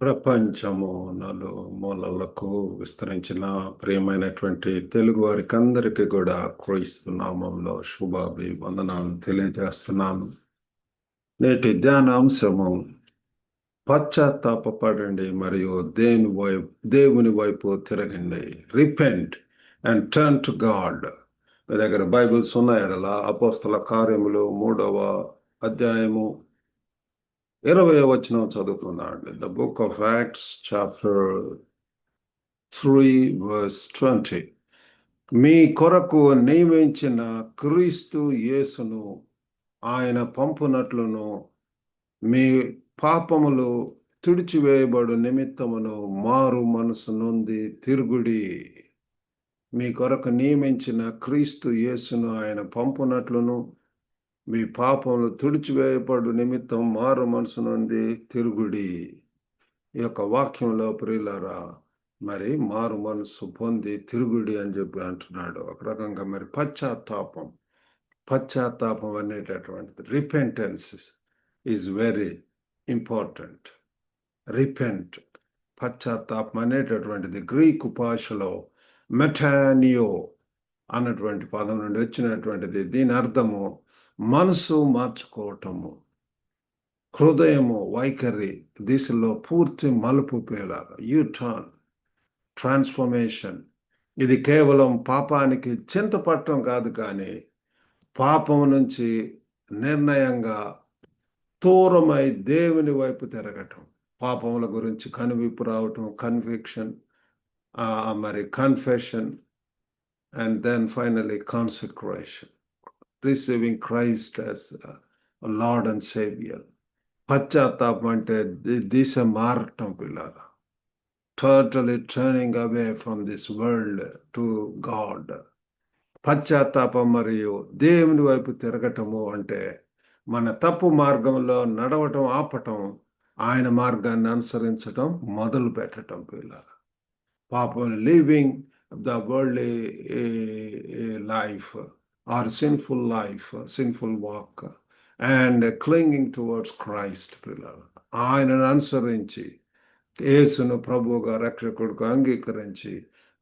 ప్రపంచము నలుమూలలకు విస్తరించిన ప్రియమైనటువంటి తెలుగు వారికి అందరికీ కూడా క్రీస్తు నామంలో శుభాభివందనాలు తెలియజేస్తున్నాను. నేటి ధ్యానాంశము పశ్చాత్తాపపడండి మరియు దేవుని వైపు తిరగండి. Repent and turn to God. మీ దగ్గర బైబిల్స్ ఉన్నాయలా అపోస్తల కార్యములు 3వ అధ్యాయము 20వ వచనం చదువుకుందామండి. The book of Acts chapter 3 verse 20. మీ కొరకు నియమించిన క్రీస్తు యేసును ఆయన పంపునట్లును మీ పాపములు తుడిచివేయబడు నిమిత్తమును మారు మనసు నొంది తిరుగుడి. మీ కొరకు నియమించిన క్రీస్తు యేసును ఆయన పంపునట్లును మీ పాపములు తుడిచివేయబడు నిమిత్తం మారు మనసు నొంది తిరుగుడి. ఈ యొక్క వాక్యంలో ప్రియులారా మరి మారు మనసు పొంది తిరుగుడి అని చెప్పి అంటున్నాడు. ఒక రకంగా మరి పశ్చాత్తాపం అనేటటువంటిది repentance is very important. Repent, పశ్చాత్తాపం అనేటటువంటిది గ్రీకు భాషలో మెటానియో అన్నటువంటి పదం నుండి వచ్చినటువంటిది. దీని అర్థము మనసు మార్చుకోవటము, హృదయము వైఖరి దిశలో పూర్తి మలుపు పేలాగా యూటర్న్, ట్రాన్స్ఫర్మేషన్. ఇది కేవలం పాపానికి చింతపట్టడం కాదు, కానీ పాపం నుంచి నిర్ణయంగా దూరమై దేవుని వైపు తిరగటం, పాపముల గురించి కనువిప్పు రావటం, కన్విక్షన్, మరి confession, and then finally consecration, receiving Christ as Lord and Saviour. పశ్చాత్తాపం అంటే దిశ మారటం పిల్లరా. Totally turning away from this world to God. పశ్చాత్తాపం మరియు దేవుని వైపు తిరగటము అంటే మన తప్పు మార్గంలో నడవటం ఆపటం, ఆయన మార్గాన్ని అనుసరించటం మొదలు పెట్టడం పిల్లరా. పాపం living the worldly life or sinful life, sinful walk, and clinging towards Christ. ఆయనను అనుసరించి యేసును ప్రభువుగా రక్షకుడుగా అంగీకరించి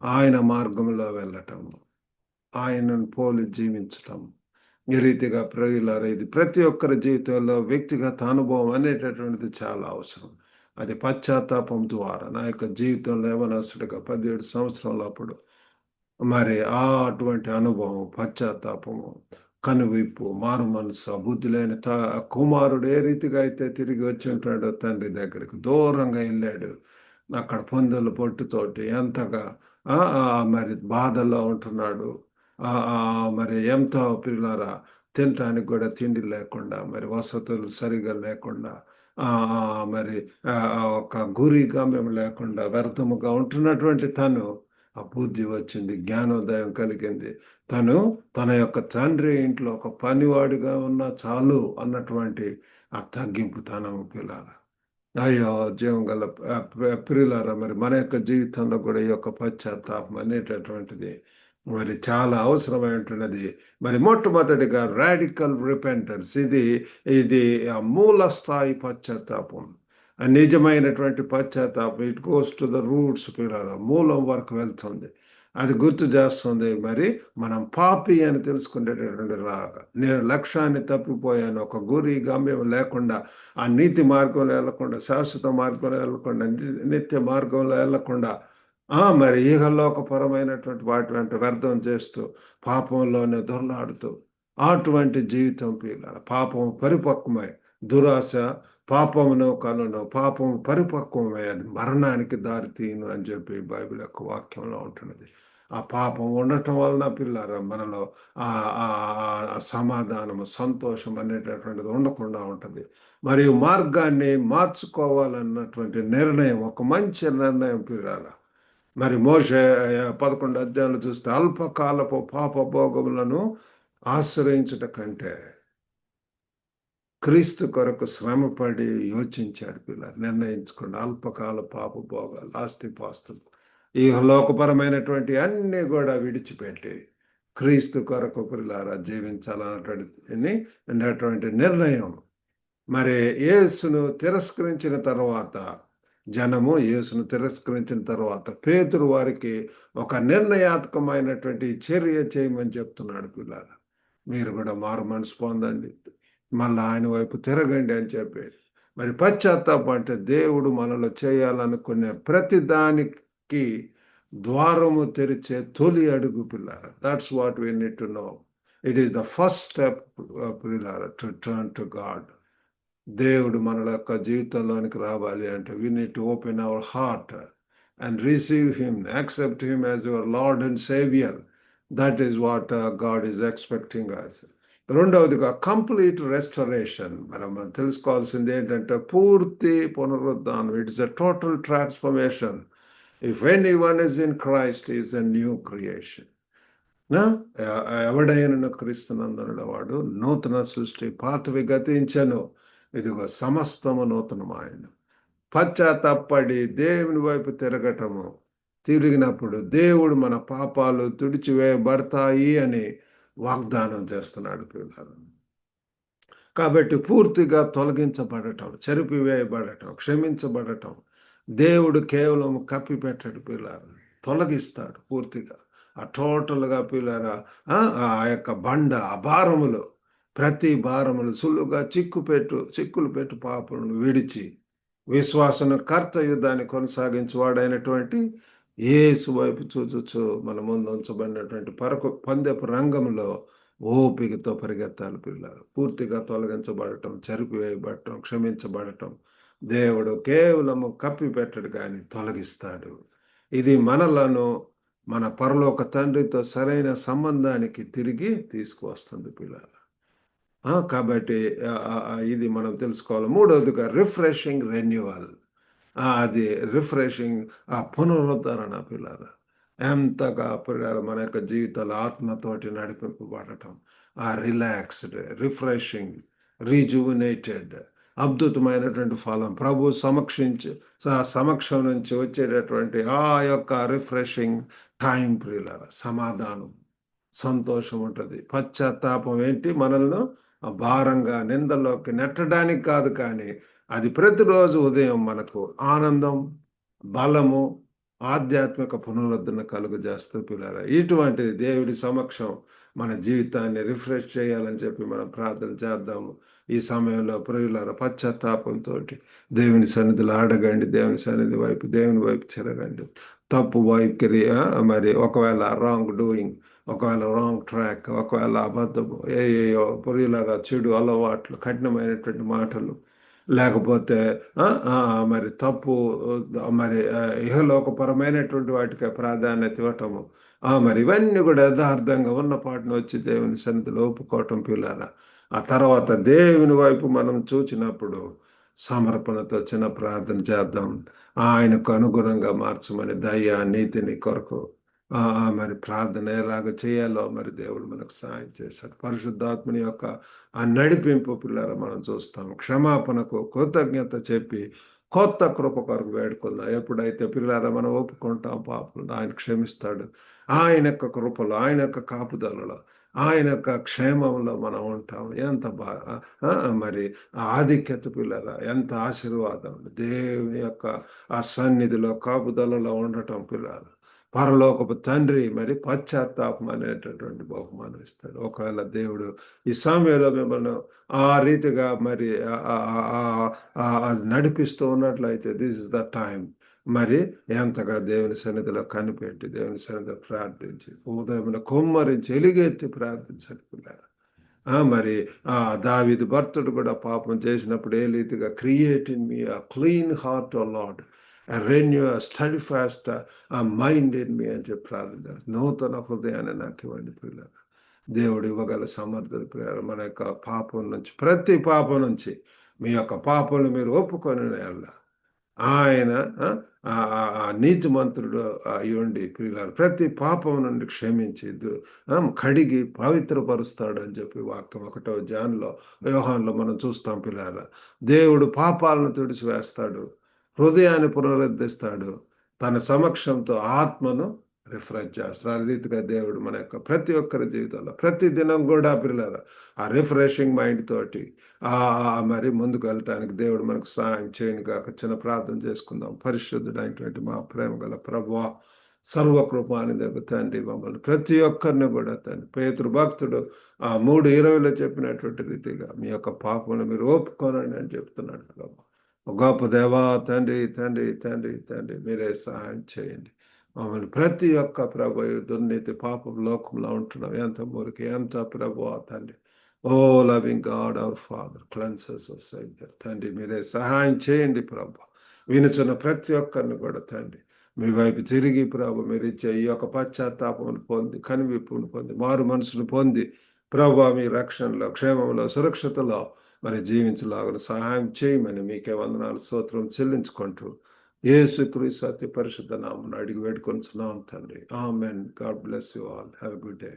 ఆయన మార్గంలో వెళ్ళటం, ఆయనను పోలి జీవించటం. ఈ రీతిగా ప్రియులారా, ఇది ప్రతి ఒక్కరి జీవితంలో వ్యక్తిగత అనుభవం అనేటటువంటిది చాలా అవసరం. అది పశ్చాత్తాపం ద్వారా. నా యొక్క జీవితంలో యవనస్తుడిగా 17 సంవత్సరాల అప్పుడు మరి అటువంటి అనుభవం, పశ్చాత్తాపము, కనువిప్పు, మారు మనసు, బుద్ధి లేని కుమారుడు ఏ రీతిగా అయితే తిరిగి వచ్చి ఉంటాడో తండ్రి దగ్గరికి దూరంగా వెళ్ళాడు. అక్కడ పొందుల పొట్టుతోటి ఎంతగా మరి బాధల్లో ఉంటున్నాడు. మరి ఎంతో పిల్లరా తినటానికి కూడా తిండి లేకుండా, మరి వసతులు సరిగా లేకుండా, మరి ఒక గురి గమ్యం లేకుండా వ్యర్థముగా ఉంటున్నటువంటి తను ఆ బుద్ధి వచ్చింది, జ్ఞానోదయం కలిగింది. తను తన యొక్క తండ్రి ఇంట్లో ఒక పనివాడిగా ఉన్నా చాలు అన్నటువంటి ఆ తగ్గింపు తనము పిల్లారా. అయ్యో జీవం గల ప్రియులారా, మరి మన యొక్క జీవితంలో కూడా ఈ యొక్క పశ్చాత్తాపం అనేటటువంటిది మరి చాలా అవసరమైనటువంటిది. మరి మొట్టమొదటిగా రాడికల్ రిపెంటెన్స్. ఇది మూల స్థాయి పశ్చాత్తాపం, నిజమైనటువంటి పశ్చాత్తాపం. It goes to the roots పిల్లల, మూలం వరకు వెళ్తుంది. అది గుర్తు చేస్తుంది మరి మనం పాపి అని తెలుసుకునేటటువంటి లాగా. నేను లక్ష్యాన్ని తప్పిపోయాను, ఒక గురి గమ్యం లేకుండా, ఆ నీతి మార్గంలో వెళ్ళకుండా, శాశ్వత మార్గంలో వెళ్ళకుండా, నిత్య మార్గంలో వెళ్ళకుండా మరి ఈహలోకపరమైనటువంటి వాటి వెంట వ్యర్థం చేస్తూ పాపంలోనే దొర్లాడుతూ అటువంటి జీవితం పిల్లల. పాపం పరిపక్వమై దురాశ పాపమును కలను, పాపం పరిపక్వమై అది మరణానికి దారితీయను అని చెప్పి బైబిల్ యొక్క వాక్యంలో ఉంటున్నది. ఆ పాపం ఉండటం వలన పిల్లరా మనలో ఆ సమాధానము, సంతోషం అనేటటువంటిది ఉండకుండా ఉంటుంది. మరియు మార్గాన్ని మార్చుకోవాలన్నటువంటి నిర్ణయం, ఒక మంచి నిర్ణయం పిల్లరా. మరి మోషే 11 అధ్యాయాలు చూస్తే అల్పకాలపు పాప భోగములను ఆశ్రయించుట కంటే క్రీస్తు కొరకు శ్రమపడి యోచించాడు పిల్లలు. నిర్ణయించుకోండి, అల్పకాల పాప భోగాలు, ఆస్తిపాస్తులు, ఈ లోకపరమైనటువంటి అన్ని కూడా విడిచిపెట్టి క్రీస్తు కొరకు పిల్లారా జీవించాలన్నటువంటి నిర్ణయం. మరి యేసును తిరస్కరించిన తర్వాత జనము యేసును తిరస్కరించిన తర్వాత పేతురు వారికి ఒక నిర్ణయాత్మకమైనటువంటి చర్య చేయమని చెప్తున్నాడు. పిల్లలు, మీరు కూడా మారు మనసు పొందండి, మళ్ళీ ఆయన వైపు తిరగండి అని చెప్పి. మరి పశ్చాత్తాపం అంటే దేవుడు మనలో చేయాలనుకునే ప్రతి దానికి ద్వారము తెరిచే తొలి అడుగు. పిల్లలు, that's what we need to know. It is the first step పిల్లలు టు టర్న్ టు గాడ్. దేవుడు మన యొక్క జీవితంలోనికి రావాలి అంటే we need to open our heart and receive him, accept him as your Lord and Saviour. That is what God is expecting us. రెండవదిగా complete restoration. మనం తెలుసుకోవాల్సింది ఏంటంటే పూర్తి పునరుద్ధానం. It's a total transformation. If anyone is in Christ is a new creation. ఎవడైనా క్రీస్తునందున వాడు నూతన సృష్టి, పాతవి గతించెను, ఇదిగో సమస్తము నూతనమాయను. పశ్చాత్తాపడి దేవుని వైపు తిరిగినప్పుడు దేవుడు మన పాపాలు తుడిచివేయబడతాయి అని వాగ్దానం చేస్తున్నాడు. పిల్లలు, కాబట్టి పూర్తిగా తొలగించబడటం, చెరిపివేయబడటం, క్షమించబడటం దేవుడు కేవలం కప్పిపెట్టడు. పిల్లలు, తొలగిస్తాడు పూర్తిగా. ఆ టోటల్గా పిల్లరా ఆ యొక్క బండ, ఆ భారములు, ప్రతి భారములు సులువుగా చిక్కులు పెట్టు పాపలను విడిచి విశ్వాసను కర్తయు దాన్ని కొనసాగించువాడైనటువంటి యేసు వైపు చూచుచు మన ముందు ఉంచబడినటువంటి పందెపు రంగంలో ఓపికతో పరిగెత్తాలి. పిల్లలు, పూర్తిగా తొలగించబడటం, చెరిపివేయబడటం, క్షమించబడటం దేవుడు కేవలము కప్పిపెట్టడు కానీ తొలగిస్తాడు. ఇది మనలను మన పరలోక తండ్రితో సరైన సంబంధానికి తిరిగి తీసుకువస్తుంది. పిల్లలు, కాబట్టి ఇది మనం తెలుసుకోవాలి. మూడవదిగా రిఫ్రెషింగ్ రెన్యువల్. అది రిఫ్రెషింగ్, ఆ పునరుద్ధరణ. పిల్లలు, ఎంతగా పిల్లలు మన యొక్క జీవితాలు ఆత్మతోటి నడిపింపబడటం, ఆ రిలాక్స్డ్, రిఫ్రెషింగ్, రీజువినేటెడ్, అద్భుతమైనటువంటి ఫలం ప్రభు సమక్షం నుంచి వచ్చేటటువంటి ఆ యొక్క రిఫ్రెషింగ్ టైం. పిల్లలు, సమాధానం, సంతోషం ఉంటుంది. పశ్చాత్తాపం ఏంటి? మనల్ని భారంగా నిందలోకి నెట్టడానికి కాదు, కానీ అది ప్రతిరోజు ఉదయం మనకు ఆనందం, బలము, ఆధ్యాత్మిక పునరుద్ధరణ కలుగజేస్తుంది. పిల్లలు, ఇటువంటిది దేవుడి సమక్షం మన జీవితాన్ని రిఫ్రెష్ చేయాలని చెప్పి మనం ప్రార్థన చేద్దాము. ఈ సమయంలో ప్రియులారా, పశ్చాత్తాపంతో దేవుని సన్నిధిలో అడగండి, దేవుని వైపు తిరగండి. తప్పు వైఖరి, మరి ఒకవేళ రాంగ్ డూయింగ్, ఒకవేళ రాంగ్ ట్రాక్, ఒకవేళ అబద్ధము, ఏయో పొరిలాగా చెడు అలవాట్లు, కఠినమైనటువంటి మాటలు, లేకపోతే మరి తప్పు, మరి ఇహలోకపరమైనటువంటి వాటికి ప్రాధాన్యత ఇవ్వటము, మరి ఇవన్నీ కూడా యథార్థంగా ఉన్న పాటను వచ్చి దేవుని సన్నిధిలో ఒప్పుకోవటం. పిల్లల, ఆ తర్వాత దేవుని వైపు మనం చూచినప్పుడు సమర్పణతో చిన్న ప్రార్థన చేద్దాం. ఆయనకు అనుగుణంగా మార్చమని దయ, నీతిని కొరకు మరి ప్రార్థన ఎలాగ చేయాలో మరి దేవుడు మనకు సహాయం చేశాడు. పరిశుద్ధాత్మని యొక్క ఆ నడిపింపు పిల్లలు మనం చూస్తాం. క్షమాపణకు కృతజ్ఞత చెప్పి కొత్త కృప కొరకు వేడుకుందాం. ఎప్పుడైతే పిల్లల మనం ఒప్పుకుంటాం పాపలు, ఆయన క్షమిస్తాడు. ఆయన యొక్క కృపలో, ఆయన యొక్క కాపుదలలో, ఆయన యొక్క క్షేమంలో మనం ఉంటాం. ఎంత మరి ఆధిక్యత పిల్లల, ఎంత ఆశీర్వాదం దేవుని యొక్క ఆ సన్నిధిలో, కాపుదలలో ఉండటం. పిల్లలు, పరలోకపు తండ్రి మరి పశ్చాత్తాపం అనేటటువంటి బహుమానం ఇస్తాడు. ఒకవేళ దేవుడు ఈ సమయంలో మిమ్మల్ని ఆ రీతిగా మరి నడిపిస్తూ ఉన్నట్లయితే దిస్ ఇస్ ద టైం. మరి ఎంతగా దేవుని సన్నిధిలో కనిపెట్టి, దేవుని సన్నిధిలో ప్రార్థించి, ఉదయం కుమ్మరించి ఎలుగెత్తి ప్రార్థించండి పిల్లలు. మరి దావీదు భక్తుడు కూడా పాపం చేసినప్పుడు ఏ రీతిగా create in me a clean heart, O Lord, and renew a steadfast mind in me అని చెప్పి ప్రార్థన. నూతన హృదయాన్ని నాకు ఇవ్వండి పిల్లలు. దేవుడు ఇవ్వగల సమర్థులు పిల్లలు. మన యొక్క పాపం నుంచి, ప్రతి పాపం నుంచి మీ యొక్క పాపంలో మీరు ఒప్పుకొని ఆయన నీతిమంతుడు అయ్యుండి పిల్లలు ప్రతి పాపం నుండి క్షమించి కడిగి పవిత్రపరుస్తాడు అని చెప్పి వాక్యం 1వ యోహానులో మనం చూస్తాం. పిల్లల, దేవుడు పాపాలను తుడిచివేస్తాడు, హృదయాన్ని పునరుద్ధరిస్తాడు, తన సమక్షంతో ఆత్మను రిఫ్రెష్ చేస్తారు. ఆ రీతిగా దేవుడు మన యొక్క ప్రతి ఒక్కరి జీవితంలో ప్రతి దినం కూడా పిల్లలు ఆ రిఫ్రెషింగ్ మైండ్ తోటి మరి ముందుకు వెళ్ళటానికి దేవుడు మనకు సహాయం చేయను కాక చిన్న ప్రార్థన చేసుకుందాం. పరిశుద్ధుడైనటువంటి మా ప్రేమ గల ప్రభువా, సర్వకృపాని దగ్గర తండ్రి, మమ్మల్ని ప్రతి ఒక్కరిని కూడా తండ్రి పేతురు భక్తుడు 3:20 చెప్పినటువంటి రీతిగా మీ యొక్క పాపమును మీరు ఒప్పుకోనండి అని చెప్తున్నాడు ప్రభు. గొప్ప దేవా తండ్రి తండ్రి తండ్రి తండ్రి మీరే సహాయం చేయండి. మమ్మల్ని ప్రతి ఒక్క ప్రభు దుర్నీతి పాపం లోకంలో ఉంటున్నాం. ఎంత మురికి ఎంత ప్రభు తండ్రి. O loving God our Father cleanses sinner తండ్రి మీరే సహాయం చేయండి ప్రభు. వినుచున్న ప్రతి ఒక్కరిని కూడా తండ్రి మీ వైపు తిరిగి ప్రభు మీరు ఇచ్చే ఈ యొక్క పశ్చాత్తాపమును పొంది కనువిప్పును పొంది మారు మనసును పొంది ప్రభు మీ రక్షణలో క్షేమంలో సురక్షతలో మరి జీవించలాగా సహాయం చేయమని మీకే వందనాలు స్తోత్రం చెల్లించుకుంటూ యేసుక్రీస్తు అతి పరిశుద్ధ నామమున అడిగి వేడుకొనుచున్నాం తండ్రి. Amen. God bless you all. Have a good day.